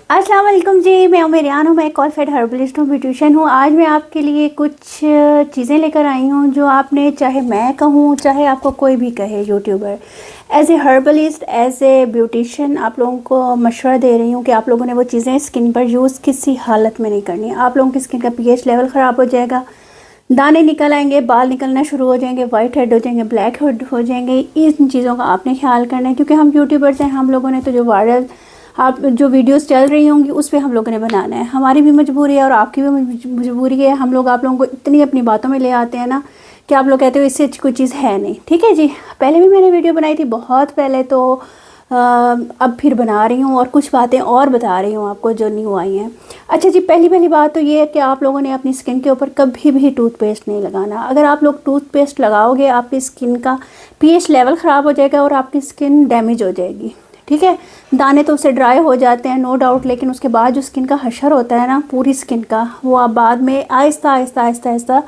अस्सलाम वालेकुम जी, मैं उमेरियान हूँ। मैं एक क्वालिफाइड हर्बलिस्ट हूँ, ब्यूटिशियन हूँ। आज मैं आपके लिए कुछ चीज़ें लेकर आई हूँ जो आपने, चाहे मैं कहूँ चाहे आपको कोई भी कहे YouTuber, as a herbalist as a beautician आप लोगों को मशवरा दे रही हूँ कि आप लोगों ने वो चीज़ें स्किन पर यूज़ किसी हालत में नहीं करनी। आप लोगों की स्किन का पीएच लेवल ख़राब हो जाएगा, दाने निकल आएंगे, बाल निकलना शुरू हो जाएंगे, वाइट हेड हो जाएंगे, ब्लैक हेड हो जाएंगे। इन चीज़ों का आपने ख्याल करना है क्योंकि हम यूट्यूबर्स हैं। हम लोगों ने तो जो वायरल आप जो वीडियोस चल रही होंगी उस पर हम लोगों ने बनाना है। हमारी भी मजबूरी है और आपकी भी मजबूरी है। हम लोग आप लोगों को इतनी अपनी बातों में ले आते हैं ना कि आप लोग कहते हो इससे अच्छी कोई चीज़ है नहीं। ठीक है जी, पहले भी मैंने वीडियो बनाई थी बहुत पहले, तो अब फिर बना रही हूँ और कुछ बातें और बता रही हूँ आपको जो न्यू आई हैं। अच्छा जी, पहली बात तो ये है कि आप लोगों ने अपनी स्किन के ऊपर कभी भी टूथपेस्ट नहीं लगाना। अगर आप लोग टूथपेस्ट लगाओगे आपकी स्किन का पीएच लेवल ख़राब हो जाएगा और आपकी स्किन डैमेज हो जाएगी। ठीक है, दाने तो उससे ड्राई हो जाते हैं नो डाउट, लेकिन उसके बाद जो स्किन का हशर होता है ना पूरी स्किन का, वो आप बाद में आहिस्ता आहिस्ता आहिस्ता आहिस्ता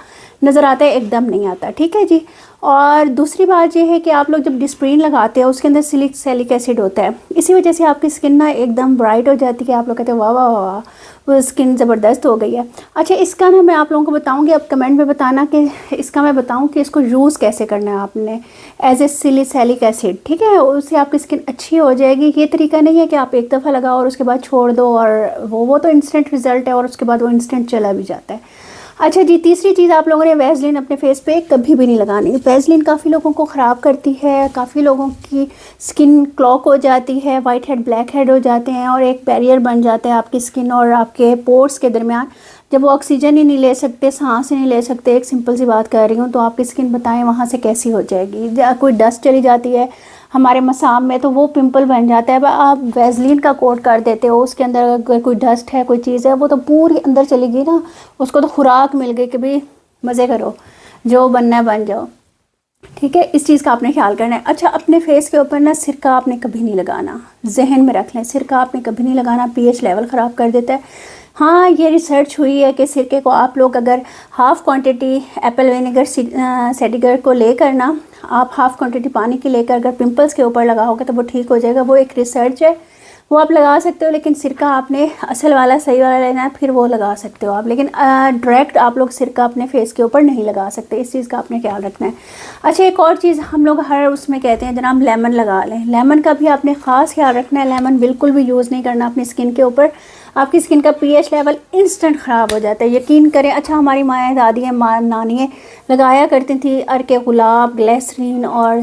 नज़र आता है, एकदम नहीं आता। ठीक है जी। और दूसरी बात ये है कि आप लोग जब डिस्प्रिन लगाते हो उसके अंदर सैलिक एसिड होता है, इसी वजह से आपकी स्किन ना एकदम ब्राइट हो जाती है। आप लोग कहते हो वाह वाह वाह, वो स्किन ज़बरदस्त हो गई है। अच्छा, इसका ना मैं आप लोगों को बताऊंगी, अब कमेंट में बताना कि इसका मैं बताऊं कि इसको यूज़ कैसे करना है आपने एज ए सैलिक एसिड। ठीक है, उससे आपकी स्किन अच्छी हो जाएगी। ये तरीका नहीं है कि आप एक दफ़ा लगाओ और उसके बाद छोड़ दो और वो तो इंस्टेंट रिज़ल्ट है और उसके बाद वो इंस्टेंट चला भी जाता है। अच्छा जी, तीसरी चीज़, आप लोगों ने वैसलीन अपने फेस पे कभी भी नहीं लगानी। वैसलीन काफ़ी लोगों को ख़राब करती है, काफ़ी लोगों की स्किन क्लॉक हो जाती है, वाइट हेड ब्लैक हेड हो जाते हैं और एक बैरियर बन जाता है आपकी स्किन और आपके पोर्स के दरमियान। जब वो ऑक्सीजन ही नहीं ले सकते, सांस ही नहीं ले सकते, एक सिंपल सी बात कर रही हूँ, तो आपकी स्किन बताएं वहाँ से कैसी हो जाएगी। कोई डस्ट चली जाती है हमारे मसाम में तो वो पिंपल बन जाता है। आप वैसलीन का कोट कर देते हो, उसके अंदर अगर कोई डस्ट है कोई चीज़ है वो तो पूरी अंदर चली गई ना, उसको तो खुराक मिल गई कि भाई मज़े करो, जो बनना है बन जाओ। ठीक है, इस चीज़ का आपने ख्याल करना है। अच्छा, अपने फेस के ऊपर ना सिरका आपने कभी नहीं लगाना, जहन में रख लें, सिरका आपने कभी नहीं लगाना, पीएच लेवल ख़राब कर देता है। हाँ, ये रिसर्च हुई है कि सिरके को आप लोग अगर हाफ़ क्वांटिटी एप्पल विनेगर सेडिगर को लेकर ना, आप हाफ़ क्वांटिटी पानी की लेकर अगर पिंपल्स के ऊपर लगाओगे तो वो ठीक हो जाएगा। वो एक रिसर्च है, वो आप लगा सकते हो, लेकिन सिरका आपने असल वाला सही वाला लेना है, फिर वो लगा सकते हो आप, लेकिन डायरेक्ट आप लोग सिरका अपने फेस के ऊपर नहीं लगा सकते। इस चीज़ का आपने ख्याल रखना है। अच्छा, एक और चीज़ हम लोग हर उसमें कहते हैं जनाब लेमन लगा लें, लेमन का भी आपने ख़ास ख्याल रखना है। लेमन बिल्कुल भी यूज़ नहीं करना अपनी स्किन के ऊपर, आपकी स्किन का पीएच लेवल इंस्टेंट ख़राब हो जाता है, यकीन करें। अच्छा, हमारी माएँ दादियाँ नानियाँ लगाया करती थी अर्के गुलाब, ग्लिसरीन और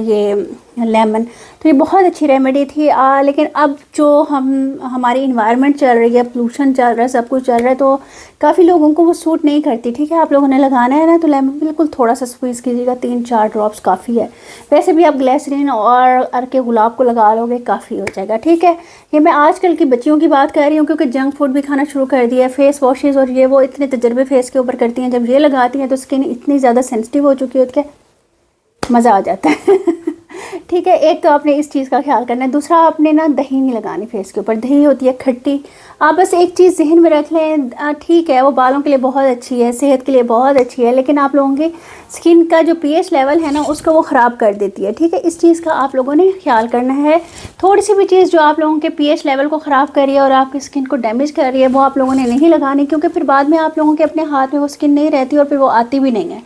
ये लेमन, तो ये बहुत अच्छी रेमेडी थी। लेकिन अब जो हमारी इन्वायरमेंट चल रही है, पोल्यूशन चल रहा है, सब कुछ चल रहा है, तो काफ़ी लोगों को वो सूट नहीं करती। ठीक है, आप लोगों ने लगाना है ना तो लेमन बिल्कुल थोड़ा सा स्क्वीज़ कीजिएगा, 3-4 ड्रॉप्स काफ़ी है। वैसे भी आप ग्लिसरीन और अर्के गुलाब को लगा लोगे काफ़ी हो जाएगा। ठीक है, ये मैं आजकल की बच्चियों की बात कर रही हूँ क्योंकि जंक फूड भी खाना शुरू कर दिया है, फेस वॉशेज़ और ये वो इतने तजर्बे फेस के ऊपर करती हैं, जब ये लगाती हैं तो स्किन इतनी ज़्यादा सेंसिटिव हो चुकी होती है, मज़ा आ जाता है। ठीक है, एक तो आपने इस चीज़ का ख्याल करना है। दूसरा, आपने ना दही नहीं लगानी फेस के ऊपर, दही होती है खट्टी। आप बस एक चीज़ जहन में रख लें, ठीक है वो बालों के लिए बहुत अच्छी है, सेहत के लिए बहुत अच्छी है, लेकिन आप लोगों की स्किन का जो पीएच लेवल है ना उसको वो ख़राब कर देती है। ठीक है, इस चीज़ का आप लोगों ने ख्याल करना है। थोड़ी सी भी चीज़ जो आप लोगों के पीएच लेवल को ख़राब कर रही है और आपकी स्किन को डैमेज कर रही है वो आप लोगों ने नहीं लगानी, क्योंकि फिर बाद में आप लोगों के अपने हाथ में वो स्किन नहीं रहती और फिर वो आती भी नहीं है।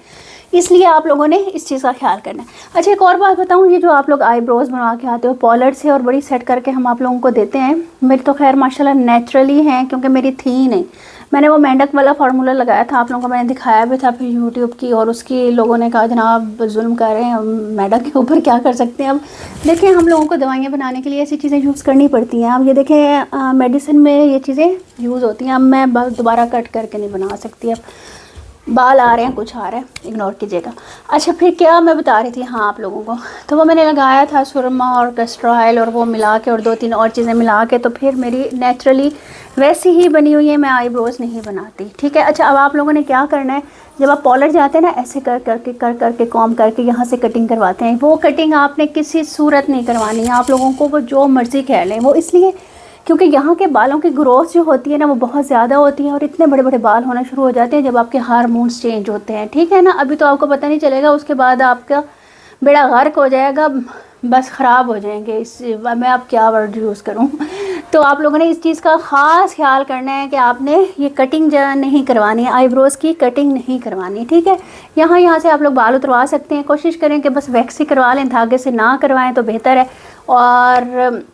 इसलिए आप लोगों ने इस चीज़ का ख्याल करना है। अच्छा, एक और बात बताऊं, ये जो आप लोग आईब्रोज बनवा के आते हो पॉलर से और बड़ी सेट करके हम आप लोगों को देते हैं, मेरी तो खैर माशाल्लाह नेचुरली हैं क्योंकि मेरी थी ही नहीं। मैंने वो मेंढक वाला फार्मूला लगाया था, आप लोगों को मैंने दिखाया भी था फिर यूट्यूब की, और उसकी लोगों ने कहा जनाब जुल्म कर रहे हैं, मेंढक के ऊपर क्या कर सकते हैं। अब देखें, हम लोगों को दवाइयाँ बनाने के लिए ऐसी चीज़ें यूज़ करनी पड़ती हैं। अब ये देखें मेडिसिन में ये चीज़ें यूज़ होती हैं। अब मैं दोबारा कट करके नहीं बना सकती, अब बाल आ रहे हैं, कुछ आ रहा है, इग्नोर कीजिएगा। अच्छा, फिर क्या मैं बता रही थी, हाँ आप लोगों को, तो वो मैंने लगाया था सुरमा और कैस्टर ऑयल और वो मिला के और 2-3 और चीज़ें मिला के, तो फिर मेरी नेचुरली वैसी ही बनी हुई है, मैं आईब्रोज नहीं बनाती। ठीक है। अच्छा, अब आप लोगों ने क्या करना है, जब आप पॉलर जाते हैं ना ऐसे कर करके कॉम करके यहाँ से कटिंग करवाते हैं, वो कटिंग आपने किसी सूरत नहीं करवानी है। आप लोगों को वो जो मर्ज़ी कह लें, वो इसलिए क्योंकि यहाँ के बालों की ग्रोथ जो होती है ना वो बहुत ज़्यादा होती है और इतने बड़े बड़े बाल होना शुरू हो जाते हैं जब आपके हार्मोन्स चेंज होते हैं। ठीक है ना, अभी तो आपको पता नहीं चलेगा, उसके बाद आपका बेड़ा गर्क हो जाएगा, बस ख़राब हो जाएंगे। इस मैं अब क्या वर्ड यूज़ करूं। तो आप लोगों ने इस चीज़ का ख़ास ख्याल करना है कि आपने ये कटिंग नहीं करवानी है, आईब्रोज़ की कटिंग नहीं करवानी, ठीक है। यहाँ से आप लोग बाल उतरवा सकते हैं, कोशिश करें कि बस वैक्स ही करवा लें, धागे से ना करवाएं तो बेहतर है। और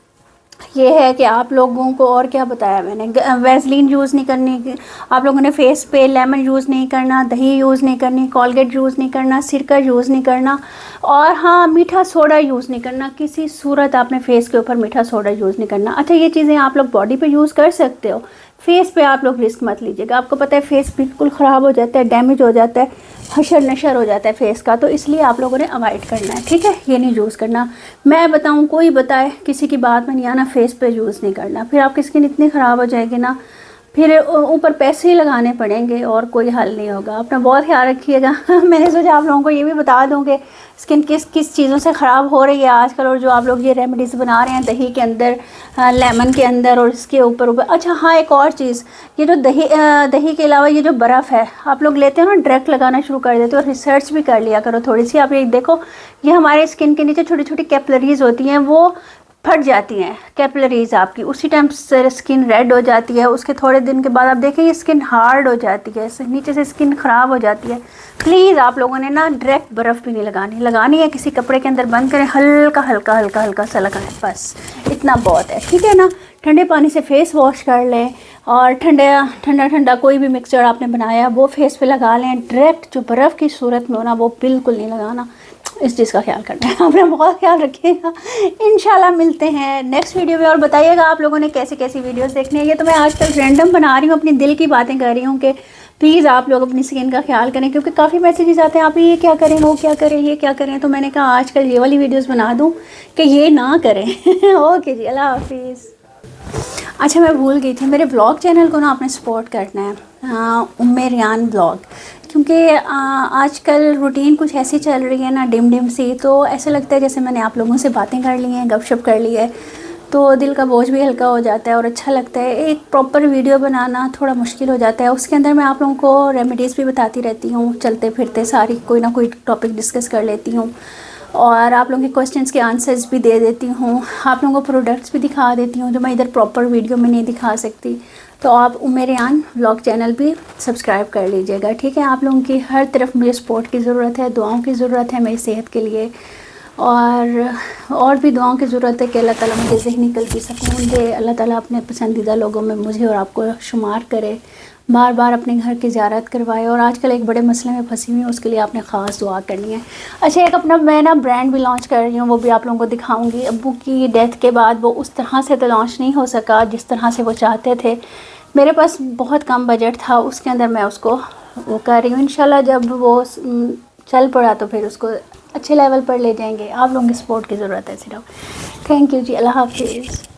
ये है कि आप लोगों को और क्या बताया मैंने, वैसलीन यूज़ नहीं करनी, आप लोगों ने फेस पे लेमन यूज़ नहीं करना, दही यूज़ नहीं करनी, कोलगेट यूज़ नहीं करना, सिरका यूज़ नहीं करना, और हाँ मीठा सोडा यूज़ नहीं करना। किसी सूरत आपने फेस के ऊपर मीठा सोडा यूज़ नहीं करना। अच्छा, ये चीज़ें आप लोग बॉडी पे यूज़ कर सकते हो, फेस पे आप लोग रिस्क मत लीजिएगा। आपको पता है फेस बिल्कुल ख़राब हो जाता है, डैमेज हो जाता है, हशर नशर हो जाता है फेस का, तो इसलिए आप लोगों ने अवॉइड करना है, ठीक है। ये नहीं यूज़ करना, मैं बताऊं कोई बताए, किसी की बात में नहीं आना, फेस पे यूज़ नहीं करना, फिर आपकी स्किन इतनी ख़राब हो जाएगी ना, फिर ऊपर पैसे ही लगाने पड़ेंगे और कोई हल नहीं होगा। अपना बहुत ख्याल रखिएगा। मैंने सोचा आप लोगों को ये भी बता दूं कि स्किन किस किस चीज़ों से ख़राब हो रही है आजकल, और जो आप लोग ये रेमेडीज़ बना रहे हैं दही के अंदर, लेमन के अंदर और इसके ऊपर ऊपर। अच्छा हाँ, एक और चीज़, ये जो दही के अलावा ये जो बर्फ़ है आप लोग लेते हो ना, डायरेक्ट लगाना शुरू कर देते हो, रिसर्च भी कर लिया करो थोड़ी सी। आप ये देखो, ये हमारे स्किन के नीचे छोटी छोटी कैपिलरीज होती हैं, वो फट जाती हैं कैपिलरीज आपकी, उसी टाइम से स्किन रेड हो जाती है। उसके थोड़े दिन के बाद आप देखेंगे स्किन हार्ड हो जाती है, नीचे से स्किन ख़राब हो जाती है। प्लीज़ आप लोगों ने ना डायरेक्ट बर्फ़ भी नहीं लगानी है, किसी कपड़े के अंदर बंद करें, हल्का हल्का हल्का हल्का सा लगाएं, बस इतना बहुत है, ठीक है ना। ठंडे पानी से फेस वॉश कर लें, और ठंडा ठंडा कोई भी मिक्सचर आपने बनाया वो फेस पे लगा लें। डायरेक्ट जो बर्फ़ की सूरत में हो ना, वो बिल्कुल नहीं लगाना। इस चीज़ का ख्याल करना है, अपना बहुत ख्याल रखिएगा। इंशाल्लाह मिलते हैं नेक्स्ट वीडियो में, और बताइएगा आप लोगों ने कैसी कैसी वीडियोस देखनी है। ये तो मैं आजकल रैंडम बना रही हूँ, अपनी दिल की बातें कर रही हूँ कि प्लीज़ आप लोग अपनी स्किन का ख्याल करें, क्योंकि काफ़ी मैसेजेस आते हैं, आप ये क्या करें, वो क्या करें, ये क्या करें। तो मैंने कहा आजकल ये वाली वीडियोज़ बना दूँ कि ये ना करें। ओके जी, अल्लाह हाफिज़। अच्छा, मैं भूल गई थी, मेरे ब्लॉग चैनल को ना आपने सपोर्ट करना है, उम्मे रियान ब्लॉग, क्योंकि आजकल रूटीन कुछ ऐसी चल रही है ना, डिम सी, तो ऐसा लगता है जैसे मैंने आप लोगों से बातें कर ली हैं, गपशप कर ली है, तो दिल का बोझ भी हल्का हो जाता है और अच्छा लगता है। एक प्रॉपर वीडियो बनाना थोड़ा मुश्किल हो जाता है, उसके अंदर मैं आप लोगों को रेमेडीज़ भी बताती रहती हूँ, चलते फिरते सारी कोई ना कोई टॉपिक डिस्कस कर लेती हूँ, और आप लोगों के क्वेश्चंस के आंसर्स भी दे देती हूँ, आप लोगों को प्रोडक्ट्स भी दिखा देती हूँ जो मैं इधर प्रॉपर वीडियो में नहीं दिखा सकती। तो आप उम्मे रियान व्लॉग चैनल भी सब्सक्राइब कर लीजिएगा, ठीक है। आप लोगों की हर तरफ मुझे सपोर्ट की ज़रूरत है, दुआओं की ज़रूरत है मेरी सेहत के लिए, और भी दुआओं की ज़रूरत है कि अल्लाह ताला मुझे ज़हनी कल्बी सुकून दे, अल्लाह ताला अपने पसंदीदा लोगों में मुझे और आपको शुमार करे, बार बार अपने घर की ज़ियारत करवाए। और आजकल एक बड़े मसले में फंसी हुई हूँ, उसके लिए आपने ख़ास दुआ करनी है। अच्छा, एक अपना मैं ना ब्रांड भी लॉन्च कर रही हूँ, वो भी आप लोगों को दिखाऊंगी। अब्बू की डेथ के बाद वो उस तरह से तो लॉन्च नहीं हो सका जिस तरह से वो चाहते थे, मेरे पास बहुत कम बजट था, उसके अंदर मैं उसको वो कर रही हूँ। इंशाल्लाह जब वो चल पड़ा तो फिर उसको अच्छे लेवल पर ले जाएंगे। आप लोगों की सपोर्ट की ज़रूरत है सिर्फ। थैंक यू जी, अल्लाह हाफिज़।